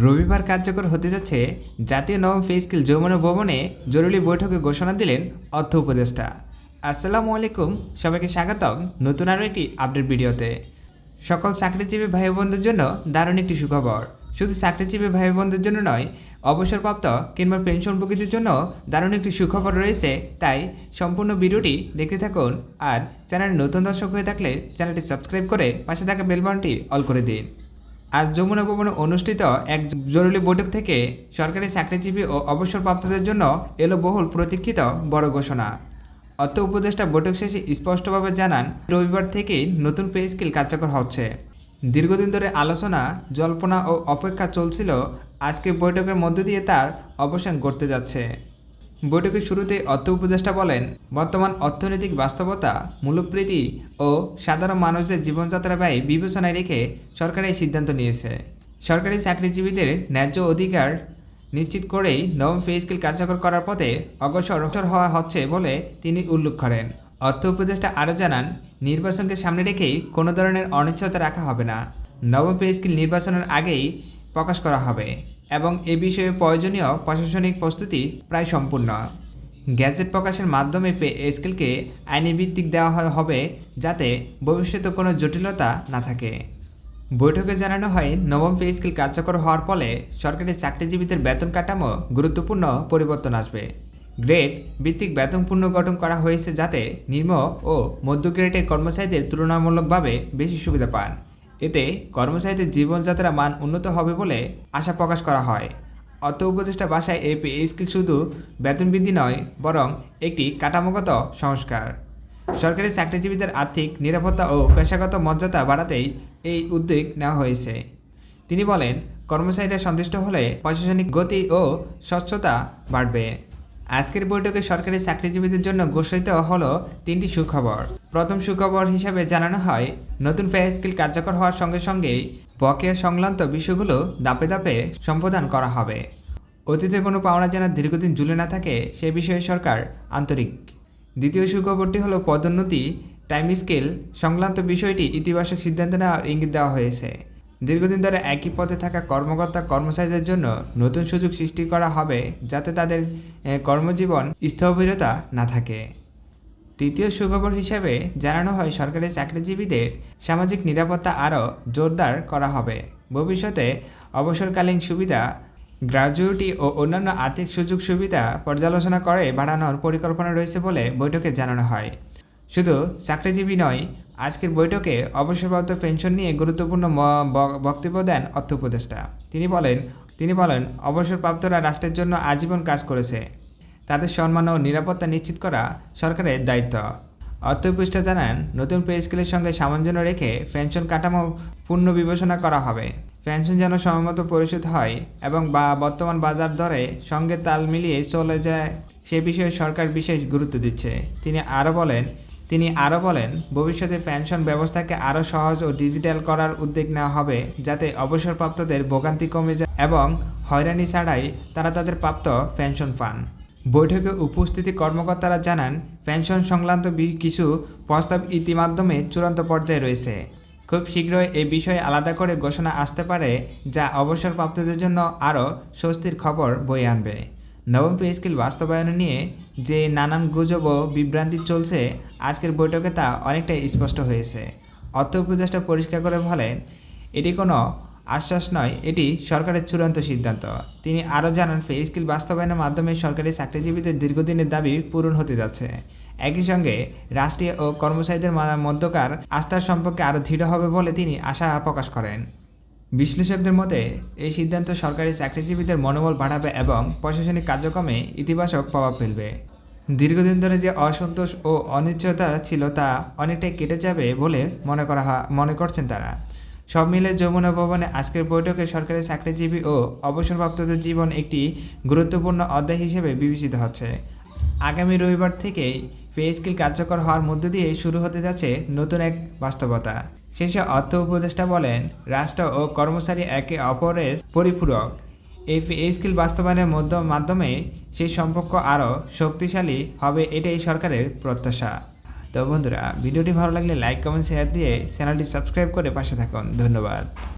রবিবার কার্যকর হতে যাচ্ছে জাতীয় নবম পে স্কেল যৌবন ভবনে জরুরি বৈঠকে ঘোষণা দিলেন অর্থ উপদেষ্টা। আসসালামু আলাইকুম, সবাইকে স্বাগতম নতুন আরও একটি আপডেট ভিডিওতে। সকল চাকরিজীবী ভাই বোনদের জন্য দারুণ একটি সুখবর। শুধু চাকরিজীবী ভাই বোনদের জন্য নয়, অবসরপ্রাপ্ত কিংবা পেনশনভোগীদের জন্য দারুণ একটি সুখবর রয়েছে। তাই সম্পূর্ণ ভিডিওটি দেখতে থাকুন। আর চ্যানেলে নতুন দর্শক হয়ে থাকলে চ্যানেলটি সাবস্ক্রাইব করে পাশে থাকা বেল বাটনটি অল করে দিন। আজ যমুনা ভবনে অনুষ্ঠিত এক জরুরি বৈঠক থেকে সরকারি চাকরিজীবী ও অবসরপ্রাপ্তদের জন্য এলো বহুল প্রতীক্ষিত বড় ঘোষণা। অর্থ উপদেষ্টা বৈঠক শেষে স্পষ্টভাবে জানান, রবিবার থেকেই নতুন পে স্কেল কার্যকর হচ্ছে। দীর্ঘদিন ধরে আলোচনা, জল্পনা ও অপেক্ষা চলছিল। আজকের বৈঠকের মধ্য দিয়ে তার অবসান ঘটতে যাচ্ছে। বৈঠকের শুরুতেই অর্থ উপদেষ্টা বলেন, বর্তমান অর্থনৈতিক বাস্তবতা, মূল্যবৃদ্ধি ও সাধারণ মানুষদের জীবনযাত্রা ব্যয় বিবেচনায় রেখে সরকার এই সিদ্ধান্ত নিয়েছে। সরকারি চাকরিজীবীদের ন্যায্য অধিকার নিশ্চিত করেই নবম পে স্কেল কার্যকর করার পথে অগ্রসর হওয়া হচ্ছে বলে তিনি উল্লেখ করেন। অর্থ উপদেষ্টা আরও জানান, নির্বাচনকে সামনে রেখেই কোনো ধরনের অনিশ্চয়তা রাখা হবে না। নবম পে স্কেল নির্বাচনের আগেই প্রকাশ করা হবে এবং এ বিষয়ে প্রয়োজনীয় প্রশাসনিক প্রস্তুতি প্রায় সম্পূর্ণ। গ্যাজেট প্রকাশের মাধ্যমে পে স্কেলকে আইনি ভিত্তিক দেওয়া হবে, যাতে ভবিষ্যতে কোনো জটিলতা না থাকে। বৈঠকে জানানো হয়, নবম পে স্কেল কার্যকর হওয়ার ফলে সরকারি চাকরিজীবীদের বেতন কাঠামো গুরুত্বপূর্ণ পরিবর্তন আসবে। গ্রেড ভিত্তিক বেতন পুনর্গঠন করা হয়েছে, যাতে নিম্ন ও মধ্য গ্রেডের কর্মচারীদের তুলনামূলকভাবে বেশি সুবিধা পান। এতে কর্মচারীদের জীবনযাত্রার মান উন্নত হবে বলে আশা প্রকাশ করা হয়। অর্থ উপদেষ্টা ভাষায় এই পে স্কেল শুধু বেতন বৃদ্ধি নয়, বরং একটি কাঠামোগত সংস্কার। সরকারি চাকরিজীবীদের আর্থিক নিরাপত্তা ও পেশাগত মর্যাদা বাড়াতেই এই উদ্যোগ নেওয়া হয়েছে। তিনি বলেন, কর্মচারীরা সন্তুষ্ট হলে প্রশাসনিক গতি ও স্বচ্ছতা বাড়বে। আজকের বৈঠকে সরকারি চাকরিজীবীদের জন্য ঘোষিত হলো 3টি সুখবর। প্রথম সুখবর হিসাবে জানানো হয়, নতুন পে স্কেল কার্যকর হওয়ার সঙ্গে সঙ্গেই বকেয়া সংক্রান্ত বিষয়গুলো ধাপে ধাপে সম্পাদন করা হবে। অতীতের কোনো পাওনা যেন দীর্ঘদিন ঝুলে না থাকে, সে বিষয়ে সরকার আন্তরিক। দ্বিতীয় সুখবরটি হলো পদোন্নতি টাইম স্কেল সংক্রান্ত বিষয়টি ইতিবাচক সিদ্ধান্ত নেওয়ার ইঙ্গিত দেওয়া হয়েছে। দীর্ঘদিন ধরে একই পদে থাকা কর্মকর্তা কর্মচারীদের জন্য নতুন সুযোগ সৃষ্টি করা হবে, যাতে তাদের কর্মজীবন স্থবিরতা না থাকে। তৃতীয় সুখবর হিসাবে জানানো হয়, সরকারি চাকরিজীবীদের সামাজিক নিরাপত্তা আরও জোরদার করা হবে। ভবিষ্যতে অবসরকালীন সুবিধা, গ্র্যাজুইটি ও অন্যান্য আর্থিক সুযোগ সুবিধা পর্যালোচনা করে বাড়ানোর পরিকল্পনা রয়েছে বলে বৈঠকে জানানো হয়। শুধু চাকরিজীবী নয়, আজকের বৈঠকে অবসরপ্রাপ্ত পেনশন নিয়ে গুরুত্বপূর্ণ বক্তব্য দেন অর্থ উপদেষ্টা। তিনি বলেন, অবসরপ্রাপ্তরা রাষ্ট্রের জন্য আজীবন কাজ করেছে। তাদের সম্মান ও নিরাপত্তা নিশ্চিত করা সরকারের দায়িত্ব। অর্থ উপদেষ্টা জানান, নতুন পে স্কেলের সঙ্গে সামঞ্জস্য রেখে পেনশন কাঠামো পুনর্বিবেচনা করা হবে। পেনশন যেন সময়মতো পরিশোধ হয় এবং বর্তমান বাজার দরে সঙ্গে তাল মিলিয়ে চলে যায়, সে বিষয়ে সরকার বিশেষ গুরুত্ব দিচ্ছে। তিনি আরও বলেন, ভবিষ্যতে পেনশন ব্যবস্থাকে আরও সহজ ও ডিজিটাল করার উদ্যোগ নেওয়া হবে, যাতে অবসরপ্রাপ্তদের ভোগান্তি কমে যায় এবং হয়রানি ছাড়াই তারা তাদের প্রাপ্ত পেনশন পান। বৈঠকে উপস্থিত কর্মকর্তারা জানান, পেনশন সংক্রান্ত কিছু প্রস্তাব ইতিমাধ্যমে চূড়ান্ত পর্যায়ে রয়েছে। খুব শীঘ্রই এই বিষয়ে আলাদা করে ঘোষণা আসতে পারে, যা অবসরপ্রাপ্তদের জন্য আরও স্বস্তির খবর বয়ে আনবে। নবম পে স্কেল বাস্তবায়ন নিয়ে যে নানান গুজব ও বিভ্রান্তি চলছে, আজকের বৈঠকে তা অনেকটাই স্পষ্ট হয়েছে। অর্থ উপদেষ্টা পরিষ্কার করে বলেন, এটি কোনো আশ্বাস নয়, এটি সরকারের চূড়ান্ত সিদ্ধান্ত। তিনি আরও জানান, পে স্কেল বাস্তবায়নের মাধ্যমে সরকারি চাকরিজীবীদের দীর্ঘদিনের দাবি পূরণ হতে যাচ্ছে। একই সঙ্গে রাষ্ট্রীয় ও কর্মচারীদের মধ্যকার আস্থার সম্পর্কে আরও দৃঢ় হবে বলে তিনি আশা প্রকাশ করেন। বিশ্লেষকদের মতে, এই সিদ্ধান্ত সরকারি চাকরিজীবীদের মনোবল বাড়াবে এবং প্রশাসনিক কার্যক্রমে ইতিবাচক প্রভাব ফেলবে। দীর্ঘদিন ধরে যে অসন্তোষ ও অনিশ্চয়তা ছিল, তা অনেকটাই কেটে যাবে বলে মনে করছেন তারা। সব মিলে যমুনা ভবনে আজকের বৈঠকে সরকারি চাকরিজীবী ও অবসরপ্রাপ্তদের জীবন একটি গুরুত্বপূর্ণ অধ্যায় হিসেবে বিবেচিত হচ্ছে। আগামী রবিবার থেকেই পে স্কেল কার্যকর হওয়ার মধ্য দিয়ে শুরু হতে যাচ্ছে নতুন এক বাস্তবতা। শেষে অর্থ উপদেষ্টা বলেন, রাষ্ট্র ও কর্মচারী একে অপরের পরিপূরক। এই পে স্কেল বাস্তবায়নের মাধ্যমে সেই সম্পর্ক আরও শক্তিশালী হবে, এটাই সরকারের প্রত্যাশা। তো বন্ধুরা, ভিডিওটি ভালো লাগলে লাইক, কমেন্ট, শেয়ার দিয়ে চ্যানেলটি সাবস্ক্রাইব করে পাশে থাকুন। ধন্যবাদ।